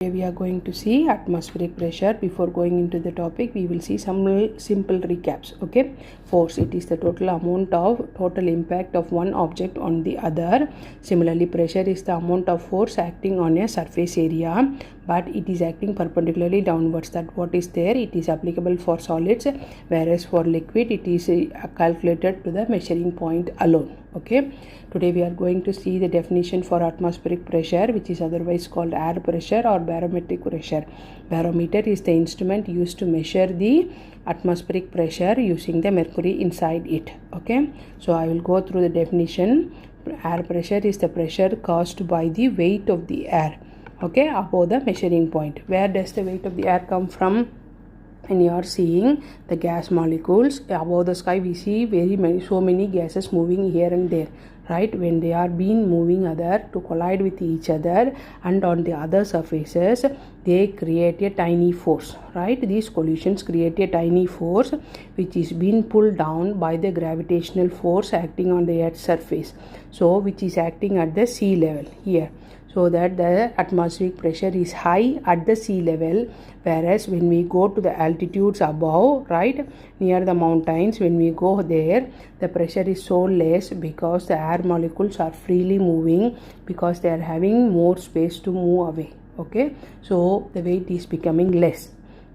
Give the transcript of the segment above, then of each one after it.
Today we are going to see atmospheric pressure. Before going into the topic, we will see some simple recaps. Okay, force, it is the total impact of one object on the other. Similarly, pressure is the amount of force acting on a surface area, but it is acting perpendicularly downwards. That what is there, it is applicable for solids, whereas for liquid it is calculated to the measuring point alone. Okay, today we are going to see the definition for atmospheric pressure, which is otherwise called air pressure or barometric pressure. Barometer is the instrument used to measure the atmospheric pressure using the mercury inside it. Okay, so I will go through the definition. Air pressure is the pressure caused by the weight of the air, okay, above the measuring point. Where does the weight of the air come from? And you are seeing the gas molecules above the sky. We see so many gases moving here and there, right? When they are being moving to collide with each other, and on the other surfaces they create a tiny force, right? These collisions create a tiny force which is being pulled down by the gravitational force acting on the Earth's surface, so which is acting at the sea level here, so that the atmospheric pressure is high at the sea level. Whereas when we go to the altitudes above, right, near the mountains, when we go there, the pressure is so less because the air molecules are freely moving, because they are having more space to move away. Okay, so the weight is becoming less.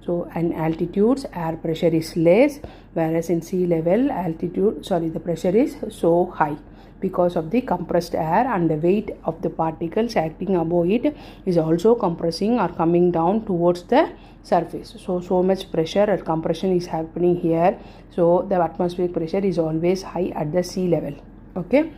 So in altitudes air pressure is less, whereas in sea level the pressure is so high because of the compressed air, and the weight of the particles acting above it is also compressing or coming down towards the surface. So much pressure or compression is happening here. So the atmospheric pressure is always high at the sea level. Okay,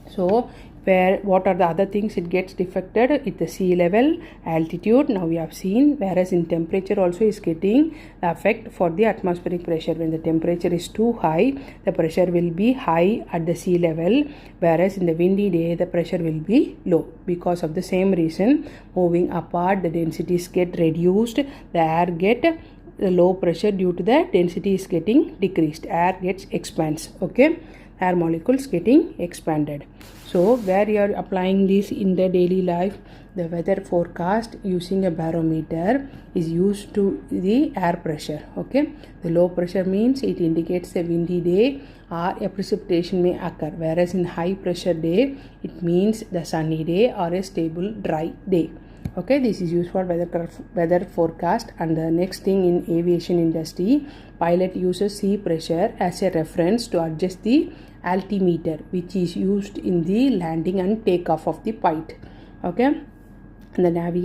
so what are the other things it gets defected? At the sea level, altitude, now we have seen. Whereas in temperature also is getting the effect for the atmospheric pressure. When the temperature is too high, the pressure will be high at the sea level, whereas in the windy day the pressure will be low. Because of the same reason, moving apart, the densities get reduced, the air get the low pressure due to the density is getting decreased, air gets expands. Okay, air molecules getting expanded. So where you are applying this in the daily life, the weather forecast using a barometer is used to the air pressure. Okay, the low pressure means it indicates a windy day or a precipitation may occur, whereas in high pressure day it means the sunny day or a stable dry day. Okay, this is used for weather forecast. And the next thing, in aviation industry, pilot uses sea pressure as a reference to adjust the altimeter, which is used in the landing and takeoff of the flight. Okay, and the navigation